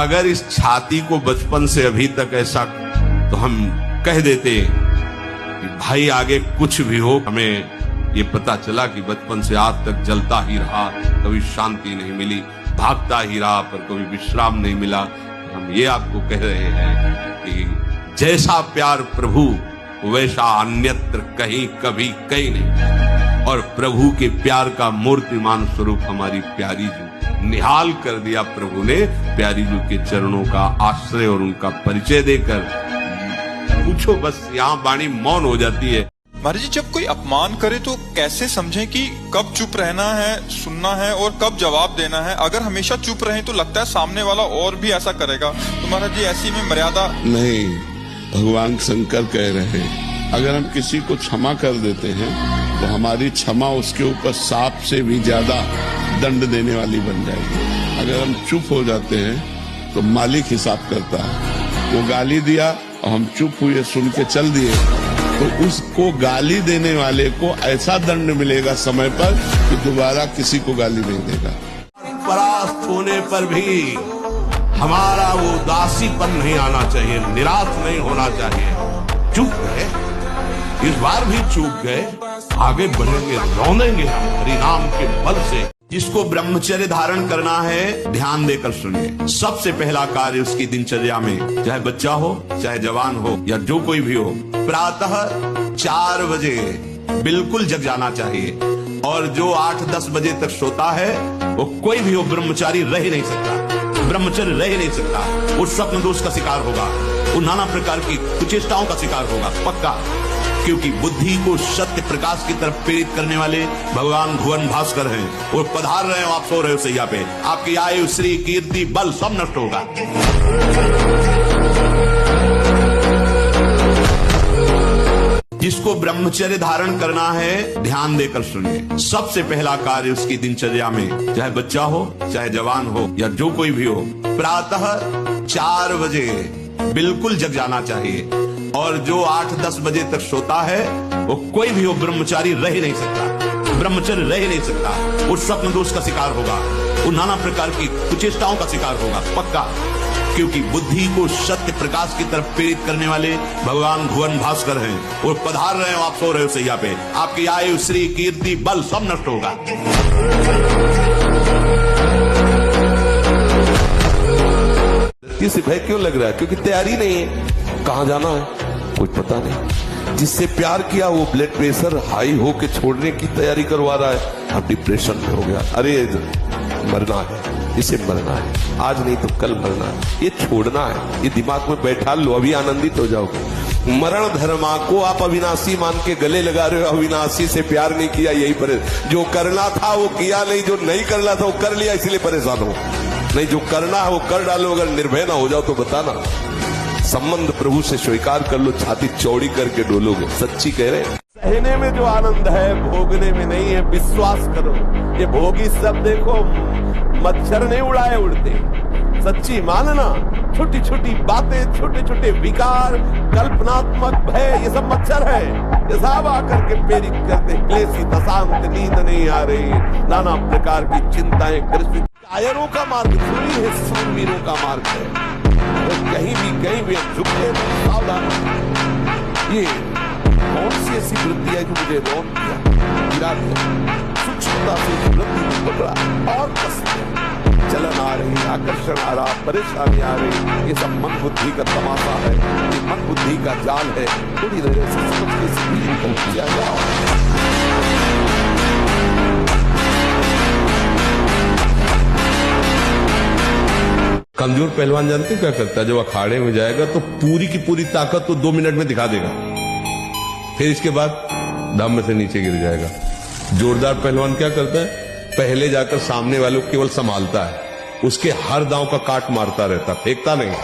अगर इस छाती को बचपन से अभी तक ऐसा तो हम कह देते कि भाई आगे कुछ भी हो, हमें ये पता चला कि बचपन से आज तक जलता ही रहा, कभी शांति नहीं मिली, भागता ही रहा पर कभी विश्राम नहीं मिला। हम ये आपको कह रहे हैं कि जैसा प्यार प्रभु वैसा अन्यत्र कहीं कभी कहीं नहीं। और प्रभु के प्यार का मूर्तिमान स्वरूप हमारी प्यारी जू निहाल कर दिया प्रभु ने। प्यारी जू के चरणों का आश्रय और उनका परिचय देकर पूछो बस यहाँ वाणी मौन हो जाती है। महाराज जी, जब कोई अपमान करे तो कैसे समझें कि कब चुप रहना है, सुनना है और कब जवाब देना है? अगर हमेशा चुप रहें तो लगता है सामने वाला और भी ऐसा करेगा। तो महाराज जी, ऐसी में मर्यादा नहीं, भगवान शंकर कह रहे हैं अगर हम किसी को क्षमा कर देते हैं तो हमारी क्षमा उसके ऊपर सांप से भी ज्यादा दंड देने वाली बन जाएगी। अगर हम चुप हो जाते हैं तो मालिक हिसाब करता है। वो गाली दिया और हम चुप हुए, सुन के चल दिए, तो उसको गाली देने वाले को ऐसा दंड मिलेगा समय पर कि दोबारा किसी को गाली नहीं देगा। परास्त होने पर भी हमारा वो उदासीपन नहीं आना चाहिए, निराश नहीं होना चाहिए। चूक गए, इस बार भी चूक गए, आगे बढ़ेंगे, रौंदेंगे हरिनाम के बल से। जिसको ब्रह्मचर्य धारण करना है ध्यान देकर सुनिए। सबसे पहला कार्य उसकी दिनचर्या में, चाहे बच्चा हो चाहे जवान हो या जो कोई भी हो, प्रातः 4 बजे बिल्कुल जग जाना चाहिए। और जो 8-10 बजे तक सोता है वो कोई भी हो ब्रह्मचारी रह ही नहीं सकता, ब्रह्मचर्य रह ही नहीं सकता। वो स्वप्न दोष का शिकार होगा, वो नाना प्रकार की कुचेष्टाओं का शिकार होगा पक्का। क्योंकि बुद्धि को सत्य प्रकाश की तरफ प्रेरित करने वाले भगवान भुवन भास्कर हैं। वो पधार रहे हो, आप सो रहे हो सैया पे, आपकी आयु श्री कीर्ति बल सब नष्ट होगा। जिसको ब्रह्मचर्य धारण करना है ध्यान देकर सुनिए। सबसे पहला कार्य उसकी दिनचर्या में, चाहे बच्चा हो चाहे जवान हो या जो कोई भी हो, प्रातः 4 बजे बिल्कुल जग जाना चाहिए। और जो 8-10 बजे तक सोता है वो कोई भी हो ब्रह्मचारी रह ही नहीं सकता, ब्रह्मचर्य रह ही नहीं सकता। वो स्वप्न दोष का शिकार होगा, वो नाना प्रकार की कुचेष्टाओं का शिकार होगा पक्का। क्योंकि बुद्धि को सत्य प्रकाश की तरफ प्रेरित करने वाले भगवान भुवन भास्कर हैं। वो पधार रहे हो, आप सो रहे हो सैया पे, आपकी आयु श्री कीर्ति बल सब नष्ट होगा। किसी भय क्यों लग रहा है? क्योंकि तैयारी नहीं है। कहाँ जाना है कुछ पता नहीं। जिससे प्यार किया वो ब्लड प्रेशर हाई हो के छोड़ने की तैयारी करवा रहा है, अब डिप्रेशन में हो गया। अरे मरना है, इसे मरना है, आज नहीं तो कल मरना है, ये छोड़ना है, ये दिमाग में बैठा लो, अभी आनंदित हो जाओगे। मरण धर्मा को आप अविनाशी मान के गले लगा रहे हो। अविनाशी से प्यार नहीं किया, यही जो करना था वो किया नहीं, जो नहीं करना था वो कर लिया, इसलिए परेशान हो। नहीं, जो करना है वो कर डालो। अगर निर्भय ना हो जाओ तो बताना। संबंध प्रभु से स्वीकार कर लो, छाती चौड़ी करके डोलोगे। सच्ची कह रहे हैं। सहने में जो आनंद है भोगने में नहीं है, विश्वास करो। ये भोगी सब देखो मच्छर नहीं उड़ाए उड़ते। सच्ची मानना, छोटी छोटी बातें, छोटे छोटे विकार, कल्पनात्मक भय, ये सब मच्छर है। ये सब आकर के प्रेरित करते, क्लेशी अशांत, नींद नहीं आ रही, नाना प्रकार की चिंताएं, कायरों का मार्ग थोड़ी है, सूरवीरों का मार्ग है। तो कहीं भी झुकते सावधान। ये कौन सी ऐसी वृत्ति है जो मुझे रोक दिया, गिरा दिया, सूक्ष्मता से वृत्ति को पकड़ा और कस दिया। जलन आ रही, आकर्षण आ रहा, परेशानी आ रही, ये सब मन बुद्धि का तमाशा है, ये मन बुद्धि का जाल है। थोड़ी देर से समझ के सीधी किया जाओ। कमजोर पहलवान जानते क्या करता है? जब अखाड़े में जाएगा तो पूरी की पूरी ताकत तो 2 मिनट में दिखा देगा, फिर इसके बाद दम से नीचे गिर जाएगा। जोरदार पहलवान क्या करता है? पहले जाकर सामने वालों को केवल संभालता है, उसके हर दांव का काट मारता रहता, फेंकता नहीं।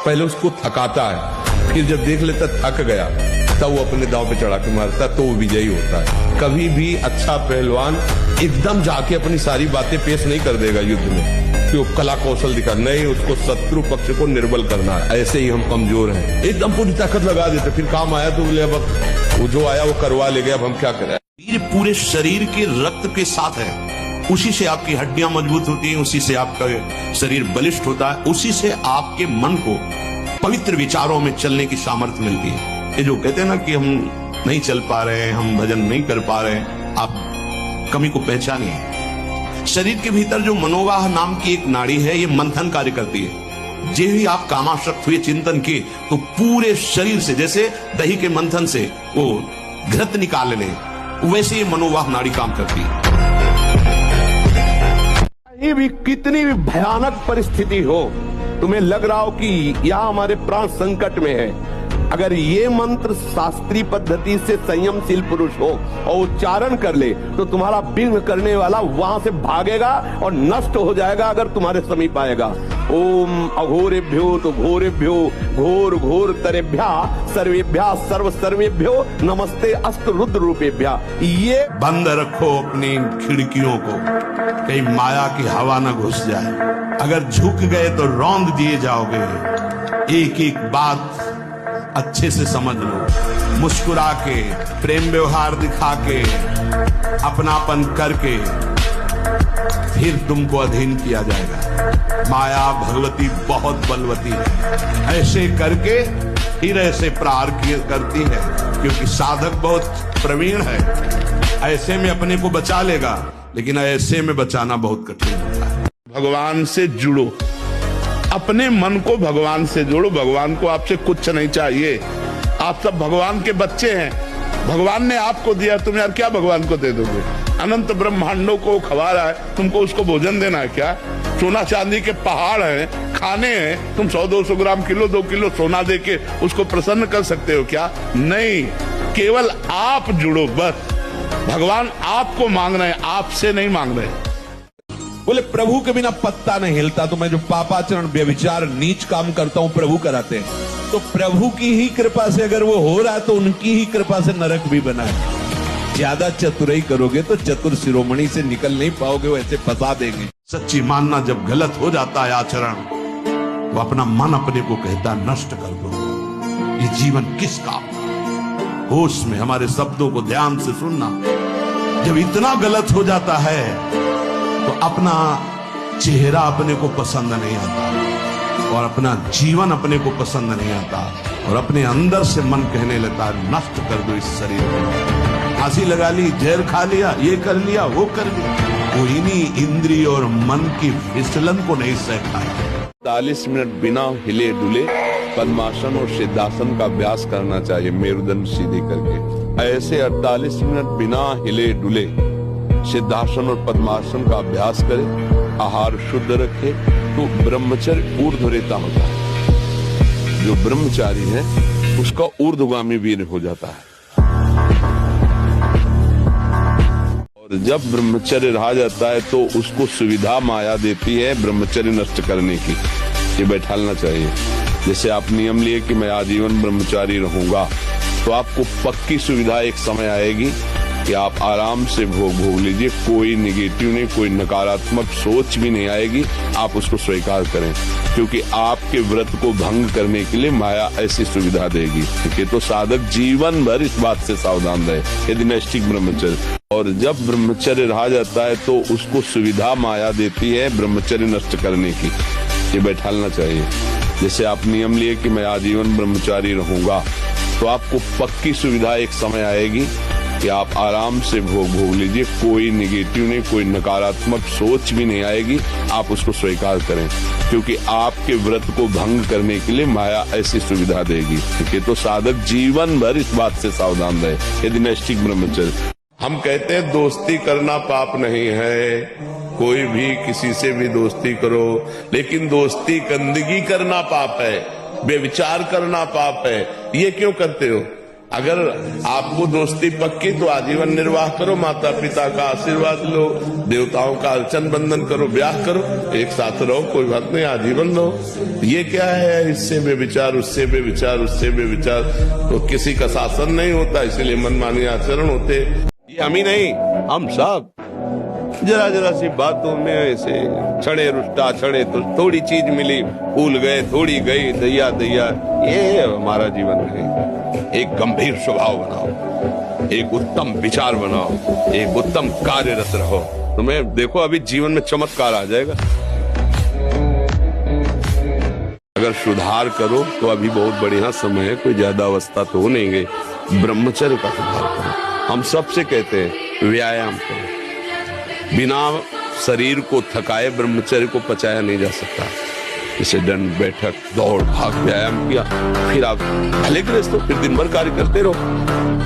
पहले उसको थकाता है, फिर जब देख लेता थक गया तब वो अपने दांव पे चढ़ा के मारता, तो वो विजयी होता है। कभी भी अच्छा पहलवान एकदम जाके अपनी सारी बातें पेश नहीं कर देगा युद्ध में, तो कला कौशल दिखा नहीं, उसको शत्रु पक्ष को निर्बल करना है। ऐसे ही हम कमजोर हैं, एकदम पूरी ताकत लगा देते, फिर काम आया तो बोले अब वो जो आया वो करवा ले गया, अब हम क्या करें। वीर पूरे शरीर के रक्त के साथ है, उसी से आपकी हड्डियां मजबूत होती हैं, उसी से आपका शरीर बलिष्ठ होता है, उसी से आपके मन को पवित्र विचारों में चलने की सामर्थ्य मिलती है। ये जो कहते हैं ना कि हम नहीं चल पा रहे हैं, हम भजन नहीं कर पा रहे हैं, आप कमी को पहचानिए। शरीर के भीतर जो मनोवाह नाम की एक नाड़ी है, ये मंथन कार्य करती है। जे ही आप कामासक्त हुए चिंतन किए तो पूरे शरीर से, जैसे दही के मंथन से वो घृत निकाल ले, वैसे ये मनोवाह नाड़ी काम करती है। कहीं भी कितनी भी भयानक परिस्थिति हो, तुम्हें लग रहा हो कि यह हमारे प्राण संकट में है, अगर ये मंत्र शास्त्रीय पद्धति से संयमशील पुरुष हो और उच्चारण कर ले तो तुम्हारा विघ्न करने वाला वहां से भागेगा और नष्ट हो जाएगा अगर तुम्हारे समीप आएगा। ओम अघोरेभ्यो तो घोरेभ्यो घोर घोर तरेभ्या सर्वेभ्या सर्व सर्वेभ्यो नमस्ते अस्त रुद्र रूपेभ्या। ये बंद रखो अपनी खिड़कियों को, कहीं माया की हवा न घुस जाए। अगर झुक गए तो रौंद दिए जाओगे। एक एक बात अच्छे से समझ लो, मुस्कुरा के, प्रेम व्यवहार दिखा के, अपनापन करके फिर तुमको अधीन किया जाएगा। माया भगवती बहुत बलवती है, ऐसे करके फिर ऐसे प्रहार करती है, क्योंकि साधक बहुत प्रवीण है। ऐसे में अपने को बचा लेगा, लेकिन ऐसे में बचाना बहुत कठिन होता है। भगवान से जुड़ो, अपने मन को भगवान से जोड़ो। भगवान को आपसे कुछ नहीं चाहिए, आप सब भगवान के बच्चे हैं। भगवान ने आपको दिया, तुम यार क्या भगवान को दे दोगे? अनंत ब्रह्मांडों को खवा रहा है, तुमको उसको भोजन देना है क्या? सोना चांदी के पहाड़ हैं, खाने हैं, तुम 100-200 ग्राम, किलो 2 किलो सोना दे के उसको प्रसन्न कर सकते हो क्या? नहीं, केवल आप जुड़ो बस। भगवान आपको मांग रहे हैं, आपसे नहीं मांग रहे। बोले प्रभु के बिना पत्ता नहीं हिलता, तो मैं जो पापाचरण व्यभिचार नीच काम करता हूं प्रभु कराते हैं, तो प्रभु की ही कृपा से अगर वो हो रहा है तो उनकी ही कृपा से नरक भी बना है। ज्यादा चतुराई करोगे तो चतुर शिरोमणि से निकल नहीं पाओगे, वो ऐसे फंसा देंगे। सच्ची मानना जब गलत हो जाता है आचरण, तो अपना मन अपने को कहता है नष्ट कर दो, ये जीवन किस काम का? होश में हमारे शब्दों को ध्यान से सुनना। जब इतना गलत हो जाता है तो अपना चेहरा अपने को पसंद नहीं आता और अपना जीवन अपने को पसंद नहीं आता, और अपने अंदर से मन कहने लगता है नष्ट कर दो इस शरीर को। फांसी लगा ली, जहर खा लिया, ये कर लिया, वो कर लिया, वो इन्हीं इंद्रिय और मन की फिसलन को नहीं सहता है। 40 मिनट बिना हिले डुले पद्मासन और सिद्धासन का अभ्यास करना चाहिए, मेरुदंड सीधी करके। ऐसे 48 मिनट बिना हिले डुले सिद्धासन और पद्मासन का अभ्यास करें, आहार शुद्ध रखे, तो ब्रह्मचर्य ऊर्ध्वरेता होता है। जो ब्रह्मचारी है उसका ऊर्ध्वगामी वीर हो जाता है। और जब ब्रह्मचर्य रहा जाता है तो उसको सुविधा माया देती है ब्रह्मचर्य नष्ट करने की। ये बैठालना चाहिए। जैसे आप नियम लिए कि मैं आजीवन ब्रह्मचारी रहूंगा, तो आपको पक्की सुविधा एक समय आएगी कि आप आराम से भोग लीजिए, कोई निगेटिव नहीं, कोई नकारात्मक सोच भी नहीं आएगी। आप उसको स्वीकार करें, क्योंकि आपके व्रत को भंग करने के लिए माया ऐसी सुविधा देगी। ठीक है, तो साधक जीवन भर इस बात से सावधान रहे, यदि नैष्ठिक ब्रह्मचर्य। और जब ब्रह्मचर्य रहा जाता है तो उसको सुविधा माया देती है ब्रह्मचर्य नष्ट करने की। ये बैठालना चाहिए। जैसे आप नियम लिए कि मैं आजीवन ब्रह्मचारी रहूंगा, तो आपको पक्की सुविधा एक समय आएगी कि आप आराम से भोग लीजिए, कोई निगेटिव नहीं, कोई नकारात्मक सोच भी नहीं आएगी। आप उसको स्वीकार करें, क्योंकि आपके व्रत को भंग करने के लिए माया ऐसी सुविधा देगी। ठीक है, तो साधक जीवन भर इस बात से सावधान रहे, यदि नैष्ठिक ब्रह्मचर्य। हम कहते हैं दोस्ती करना पाप नहीं है, कोई भी किसी से भी दोस्ती करो, लेकिन दोस्ती गंदगी करना पाप है, व्यभिचार करना पाप है। ये क्यों करते हो? अगर आपको दोस्ती पक्की तो आजीवन निर्वाह करो, माता पिता का आशीर्वाद लो, देवताओं का अर्चन बंदन करो, ब्याह करो, एक साथ रहो, कोई बात नहीं, आजीवन रहो। ये क्या है, इससे बेविचार, उससे बेविचार, उससे बेविचार, तो किसी का शासन नहीं होता, इसलिए मनमानी आचरण होते। ये हम ही नहीं, हम सब जरा जरा सी बातों में ऐसे छड़े रुष्टा, छड़े तो थोड़ी चीज मिली, फूल गए, थोड़ी गई, दैया दैया, ये हमारा जीवन है। एक गंभीर स्वभाव बनाओ, एक उत्तम विचार बनाओ, एक उत्तम कार्यरत रहो, तो मैं देखो अभी जीवन में चमत्कार आ जाएगा। अगर सुधार करो तो अभी बहुत बढ़िया समय है, कोई ज्यादा अवस्था तो हो नहीं गई। ब्रह्मचर्य का सुधार करो। हम सबसे कहते हैं व्यायाम करो। बिना शरीर को थकाए ब्रह्मचर्य को पचाया नहीं जा सकता। इसे दंड बैठक दौड़ भाग व्यायाम किया, फिर आप भले गृहस्थ हो, फिर दिन भर कार्य करते रहो।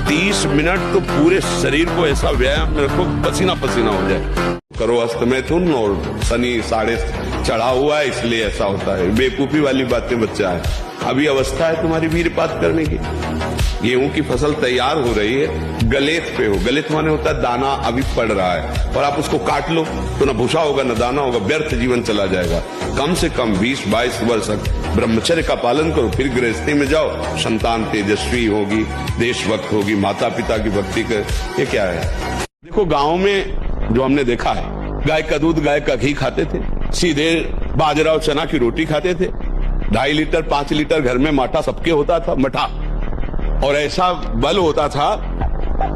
30 मिनट तो पूरे शरीर को ऐसा व्यायाम में रखो पसीना पसीना हो जाए। करो अस्त में तुम, और शनि साढ़े चढ़ा हुआ है इसलिए ऐसा होता है। बेवकूफी वाली बातें बच्चा है। अभी अवस्था है तुम्हारी वीरपात करने की। गेहूं की फसल तैयार हो रही है, गलेत पे हो। गलेत माने होता है दाना अभी पड़ रहा है और आप उसको काट लो तो ना भूसा होगा ना दाना होगा, व्यर्थ जीवन चला जाएगा। कम से कम 20-22 वर्ष ब्रह्मचर्य का पालन करो, फिर गृहस्थी में जाओ। संतान तेजस्वी होगी, देशभक्त होगी, माता पिता की भक्ति कर। ये क्या है? देखो गाँव में जो हमने देखा है, गाय का दूध गाय का घी खाते थे, सीधे बाजरा और चना की रोटी खाते थे। 2.5 लीटर 5 लीटर घर में माठा सबके होता था, मठा, और ऐसा बल होता था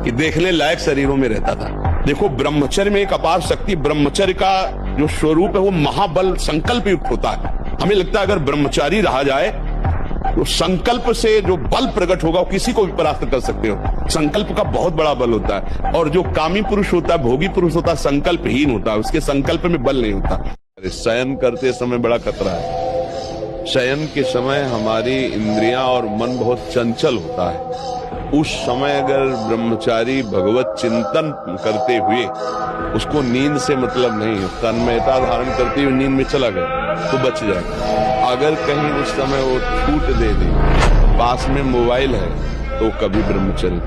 कि देखने लायक शरीरों में रहता था। देखो ब्रह्मचर्य में एक अपार शक्ति, ब्रह्मचर्य का जो स्वरूप है वो महाबल संकल्प युक्त होता है। हमें लगता है अगर ब्रह्मचारी रहा जाए तो संकल्प से जो बल प्रकट होगा वो किसी को भी परास्त कर सकते हो। संकल्प का बहुत बड़ा बल होता है, और जो कामी पुरुष होता है, भोगी पुरुष होता है, संकल्पहीन होता है, उसके संकल्प में बल नहीं होता। शयन करते समय बड़ा खतरा है। शयन के समय हमारी इंद्रियां और मन बहुत चंचल होता है। उस समय अगर ब्रह्मचारी भगवत चिंतन करते हुए, उसको नींद से मतलब नहीं है, तन्मयता धारण करते हुए नींद में चला गया तो बच जाएगा। अगर कहीं उस समय वो छूट दे दे, पास में मोबाइल है, तो कभी ब्रह्मचर्य।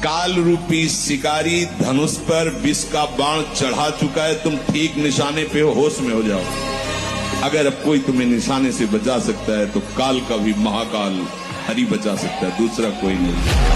काल रूपी शिकारी धनुष पर विष का बाण चढ़ा चुका है। तुम ठीक निशाने पे हो, होश में हो जाओ। अगर अब कोई तुम्हें निशाने से बचा सकता है तो काल का भी महाकाल हरि बचा सकता है, दूसरा कोई नहीं।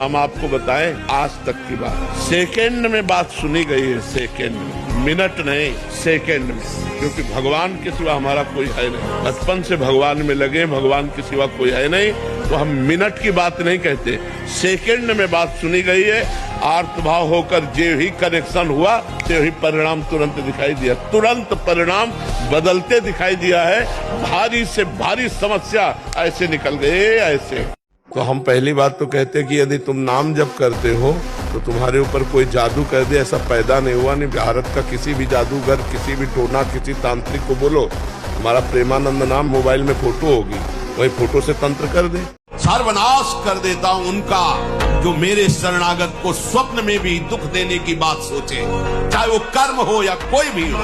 हम आपको बताएं आज तक की बात, सेकंड में बात सुनी गई है। सेकंड में, मिनट नहीं, सेकंड में। क्योंकि भगवान के सिवा हमारा कोई है नहीं। बचपन से भगवान में लगे, भगवान के सिवा कोई है नहीं, तो हम मिनट की बात नहीं कहते, सेकंड में बात सुनी गई है। आर्तभाव होकर जो ही कनेक्शन हुआ तो ही परिणाम तुरंत दिखाई दिया, तुरंत परिणाम बदलते दिखाई दिया है। भारी से भारी समस्या ऐसे निकल गए, ऐसे। तो हम पहली बात तो कहते हैं कि यदि तुम नाम जप करते हो तो तुम्हारे ऊपर कोई जादू कर दे, ऐसा पैदा नहीं हुआ। नहीं, भारत का किसी भी जादूगर, किसी भी टोना, किसी तांत्रिक को बोलो हमारा प्रेमानंद नाम मोबाइल में फोटो होगी, वही फोटो से तंत्र कर दे। सर्वनाश कर देता हूं उनका जो मेरे शरणागत को स्वप्न में भी दुख देने की बात सोचे, चाहे वो कर्म हो या कोई भी हो।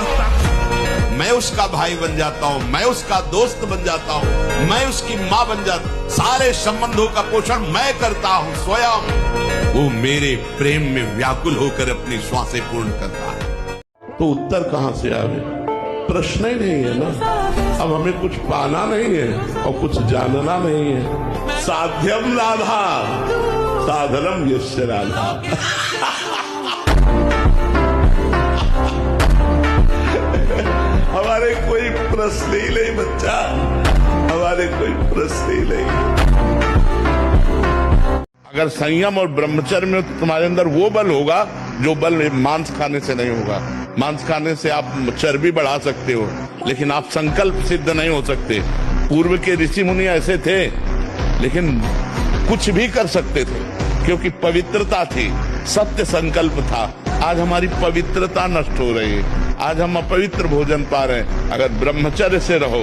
मैं उसका भाई बन जाता हूं, मैं उसका दोस्त बन जाता हूं, मैं उसकी मां बन जाता हूं। सारे संबंधों का पोषण मैं करता हूं स्वयं। वो मेरे प्रेम में व्याकुल होकर अपनी श्वासें पूर्ण करता है। तो उत्तर कहां से आवे? प्रश्न ही नहीं है ना। अब हमें कुछ पाना नहीं है और कुछ जानना नहीं है। साध्यम लाभा साधनम यस्य राधा। हमारे कोई प्रश्न ही नहीं बच्चा, हमारे कोई प्रश्न ही नहीं। अगर संयम और ब्रह्मचर्य में तो तुम्हारे अंदर वो बल होगा जो बल मांस खाने से नहीं होगा। मांस खाने से आप चर्बी बढ़ा सकते हो, लेकिन आप संकल्प सिद्ध नहीं हो सकते। पूर्व के ऋषि मुनि ऐसे थे, लेकिन कुछ भी कर सकते थे क्योंकि पवित्रता थी, सत्य संकल्प था। आज हमारी पवित्रता नष्ट हो रही है, आज हम अपवित्र भोजन पा रहे हैं। अगर ब्रह्मचर्य से रहो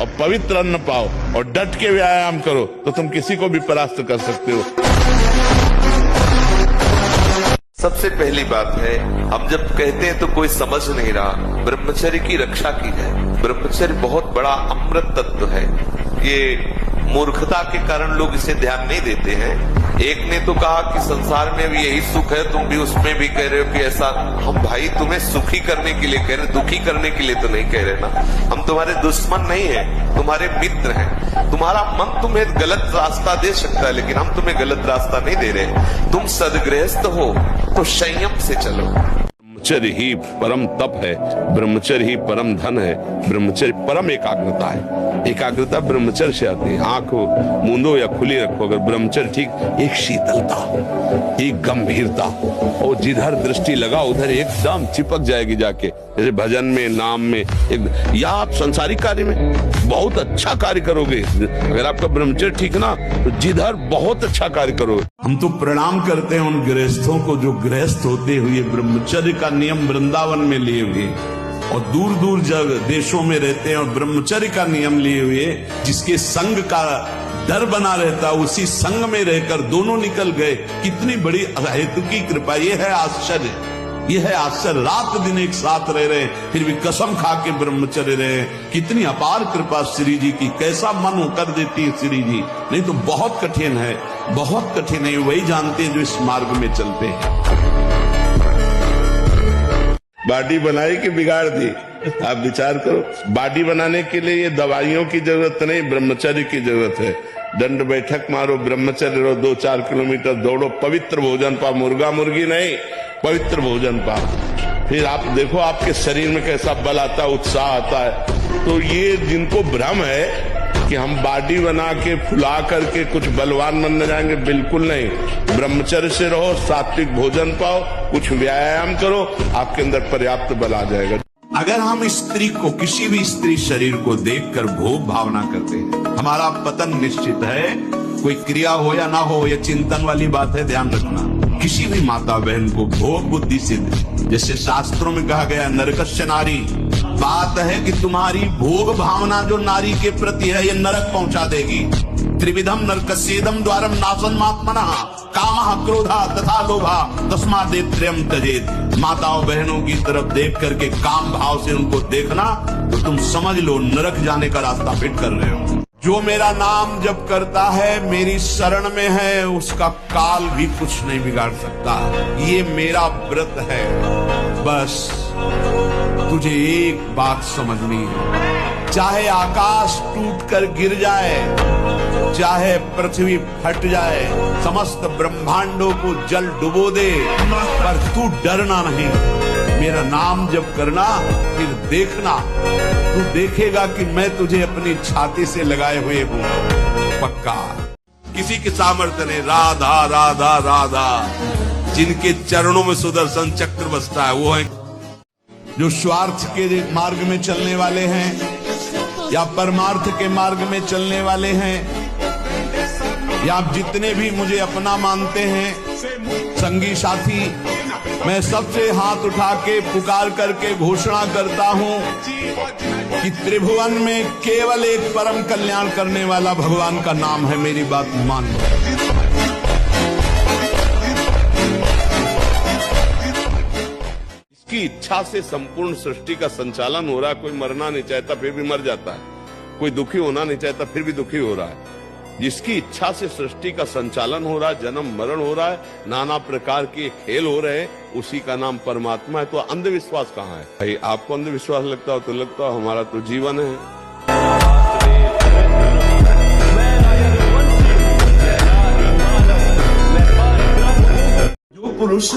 और पवित्र अन्न पाओ और डट के व्यायाम करो तो तुम किसी को भी परास्त कर सकते हो। सबसे पहली बात है, हम जब कहते हैं तो कोई समझ नहीं रहा, ब्रह्मचर्य की रक्षा की जाए। ब्रह्मचर्य बहुत बड़ा अमृत तत्व है। ये मूर्खता के कारण लोग इसे ध्यान नहीं देते हैं। एक ने तो कहा कि संसार में भी यही सुख है, तुम भी उसमें भी कह रहे हो कि ऐसा। हम भाई तुम्हें सुखी करने के लिए कह रहे, दुखी करने के लिए तो नहीं कह रहे ना। हम तुम्हारे दुश्मन नहीं है, तुम्हारे मित्र हैं। तुम्हारा मन तुम्हें गलत रास्ता दे सकता है, लेकिन हम तुम्हें गलत रास्ता नहीं दे रहे। तुम सदगृहस्थ हो तो संयम से चलो। ब्रह्मचर्य ही परम तप है, ब्रह्मचर्य ही परम धन है, ब्रह्मचर्य परम एकाग्रता है। एकाग्रता ब्रह्मचर्य से आती है। आंख मूंदो या खुली रखो, अगर ब्रह्मचर्य ठीक, एक शीतलता, एक गंभीरता, और जिधर दृष्टि लगा उधर एकदम चिपक जाएगी जाके। जैसे भजन में, नाम में, या आप संसारिक कार्य में बहुत अच्छा कार्य करोगे। अगर आपका ब्रह्मचर्य ठीक ना, तो जिधर बहुत अच्छा कार्य करोगे। हम तो प्रणाम करते हैं उन गृहस्थों को जो गृहस्थ होते हुए ब्रह्मचर्य का नियम वृंदावन में लिए हुए और दूर दूर जगह देशों में रहते हैं और ब्रह्मचर्य का नियम लिए हुए, जिसके संग का डर बना रहता, उसी संग में रहकर दोनों निकल गए। कितनी बड़ी हेतु की कृपा! ये है आश्चर्य, ये है आश्चर्य। रात दिन एक साथ रह रहे, फिर भी कसम खा के ब्रह्मचर्य रहे। कितनी अपार कृपा श्री जी की! कैसा मन कर देती है श्री जी। नहीं तो बहुत कठिन है, बहुत कठिन है। वही जानते हैं जो इस मार्ग में चलते हैं। बॉडी बनाई कि बिगाड़ दी, आप विचार करो। बॉडी बनाने के लिए ये दवाइयों की जरूरत नहीं, ब्रह्मचर्य की जरूरत है। दंड बैठक मारो, ब्रह्मचर्य रहो, 2-4 किलोमीटर दौड़ो, पवित्र भोजन पाओ, मुर्गा मुर्गी नहीं, पवित्र भोजन पाओ। फिर आप देखो आपके शरीर में कैसा बल आता है, उत्साह आता है। तो ये जिनको भ्रम है कि हम बॉडी बना के फुला करके कुछ बलवान बनने जाएंगे, बिल्कुल नहीं। ब्रह्मचर्य से रहो, सात्विक भोजन पाओ, कुछ व्यायाम करो, आपके अंदर पर्याप्त बल आ जाएगा। अगर हम स्त्री को, किसी भी स्त्री शरीर को देखकर भोग भावना करते हैं, हमारा पतन निश्चित है। कोई क्रिया हो या ना हो, ये चिंतन वाली बात है, ध्यान रखना। किसी भी माता बहन को भोग बुद्धि सिद्ध, जैसे शास्त्रों में कहा गया नरकस्य नारी, बात है कि तुम्हारी भोग भावना जो नारी के प्रति है, ये नरक पहुंचा देगी। त्रिविधम नरकस्येदम द्वारम नासन्मात्मनः कामः क्रोधः तथा लोभः तस्मादेत्रयम् त्यजेत्। माताओं बहनों की तरफ देख करके काम भाव से उनको देखना, तो तुम समझ लो नरक जाने का रास्ता फिट कर रहे हो। जो मेरा नाम जप करता है, मेरी शरण में है, उसका काल भी कुछ नहीं बिगाड़ सकता। ये मेरा व्रत है। बस तुझे एक बात समझनी है, चाहे आकाश टूट कर गिर जाए, चाहे पृथ्वी फट जाए, समस्त ब्रह्मांडों को जल डुबो दे, पर तू डरना नहीं। मेरा नाम जप करना, फिर देखना, तू देखेगा कि मैं तुझे अपनी छाती से लगाए हुए हूँ, पक्का। किसी के सामर्थ्य नहीं। राधा राधा राधा, जिनके चरणों में सुदर्शन चक्र बसता है, वो है जो स्वार्थ के मार्ग में चलने वाले हैं या परमार्थ के मार्ग में चलने वाले हैं, या आप जितने भी मुझे अपना मानते हैं संगी साथी, मैं सबसे हाथ उठा के पुकार करके घोषणा करता हूं कि त्रिभुवन में केवल एक परम कल्याण करने वाला भगवान का नाम है। मेरी बात मान लो। इसकी इच्छा से संपूर्ण सृष्टि का संचालन हो रहा है। कोई मरना नहीं चाहता फिर भी मर जाता है, कोई दुखी होना नहीं चाहता फिर भी दुखी हो रहा है। जिसकी इच्छा से सृष्टि का संचालन हो रहा है, जन्म मरण हो रहा है, नाना प्रकार के खेल हो रहे हैं, उसी का नाम परमात्मा है। तो अंधविश्वास कहाँ है भाई? आपको अंधविश्वास लगता हो तो लगता हो, हमारा तो जीवन है। जो पुरुष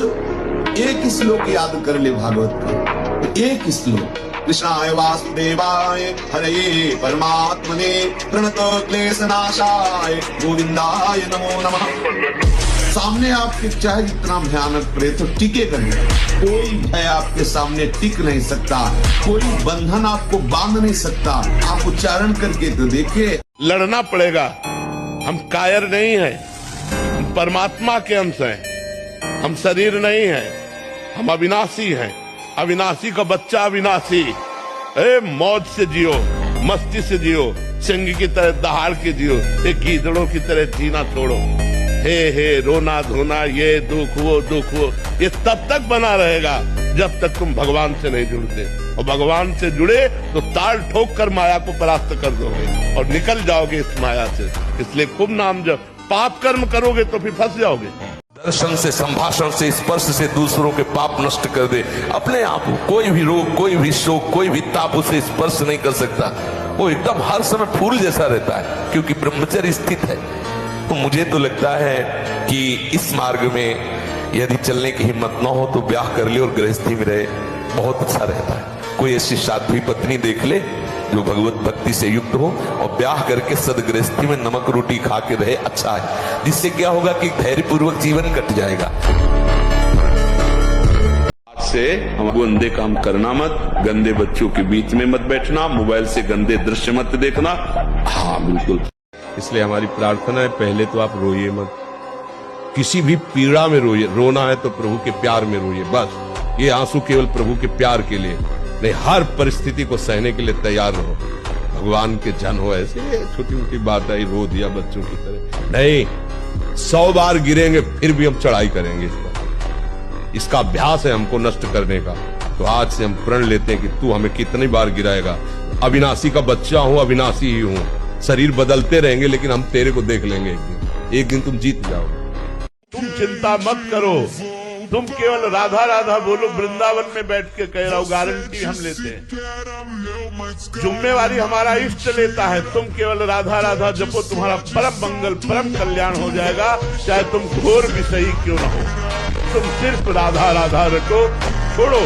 एक श्लोक याद कर ले भागवत का, एक श्लोक, कृष्णाय वासुदेवाय हरये परमात्मने प्रणतो क्लेशनाशाय गोविंदाय नमो नमः। सामने आपके चाहे जितना भयानक प्रेत हो, टिकेगा नहीं। कोई भय आपके सामने टिक नहीं सकता, कोई बंधन आपको बांध नहीं सकता। आप उच्चारण करके तो देखिए। लड़ना पड़ेगा। हम कायर नहीं है, हम परमात्मा के अंश हैं, हम शरीर नहीं है, हम अविनाशी हैं। अविनाशी का बच्चा अविनाशी। मौज से जियो, मस्ती से जियो, सिंह की तरह दहाड़ के जियो, एक गीदड़ों की तरह जीना छोड़ो। हे रोना धोना, ये दुख वो, ये तब तक बना रहेगा जब तक तुम भगवान से नहीं जुड़ते। और भगवान से जुड़े तो ताल ठोक कर माया को परास्त कर दोगे और निकल जाओगे इस माया से। इसलिए खूब नाम जप। पाप कर्म करोगे तो फिर फंस जाओगे। दर्शन से, संभाषण से, स्पर्श से दूसरों के पाप नष्ट कर दे। अपने आप कोई भी रोग, कोई भी शोक, कोई भी ताप उसे स्पर्श नहीं कर सकता। वो एकदम हर समय फूल जैसा रहता है, क्योंकि ब्रह्मचर्य स्थित है। तो मुझे तो लगता है कि इस मार्ग में यदि चलने की हिम्मत ना हो तो ब्याह कर ले और गृहस्थी में रहे, बहुत अच्छा रहता है। कोई ऐसी साध्वी पत्नी देख ले जो भगवत भक्ति से युक्त हो और ब्याह करके सदगृहस्थी में नमक रोटी खा के रहे, अच्छा है। जिससे क्या होगा कि धैर्यपूर्वक जीवन कट जाएगा। से हम गंदे काम करना मत, गंदे बच्चों के बीच में मत बैठना, मोबाइल से गंदे दृश्य मत देखना। हाँ बिल्कुल। इसलिए हमारी प्रार्थना है, पहले तो आप रोइए मत, किसी भी पीड़ा में रोइए। रोना है तो प्रभु के प्यार में रोइए, बस। ये आंसू केवल प्रभु के प्यार के लिए नहीं, हर परिस्थिति को सहने के लिए तैयार रहो। भगवान के जन हो, ऐसे छोटी मोटी बात आई रो दिया बच्चों की तरह नहीं, 100 बार गिरेंगे फिर भी हम चढ़ाई करेंगे इस पर। इसका अभ्यास है हमको नष्ट करने का। तो आज से हम प्रण लेते हैं कि तू हमें कितनी बार गिराएगा। अविनाशी का बच्चा हूं, अविनाशी ही हूं, शरीर बदलते रहेंगे लेकिन हम तेरे को देख लेंगे एक दिन तुम जीत जाओगे। तुम चिंता मत करो, तुम केवल राधा राधा बोलो। वृंदावन में बैठ के कह रहा हूं, गारंटी हम लेते हैं, जिम्मेवारी हमारा इष्ट लेता है। तुम केवल राधा राधा जपो, तुम्हारा परम मंगल परम कल्याण हो जाएगा, चाहे तुम घोर भी सही क्यों ना हो। तुम सिर्फ राधा राधा रटो, छोड़ो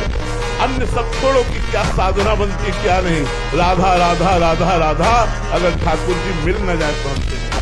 अन्य सब, छोड़ो कि क्या साधना बनती क्या नहीं। राधा राधा राधा राधा, अगर ठाकुर जी मिल न जाए तो हमसे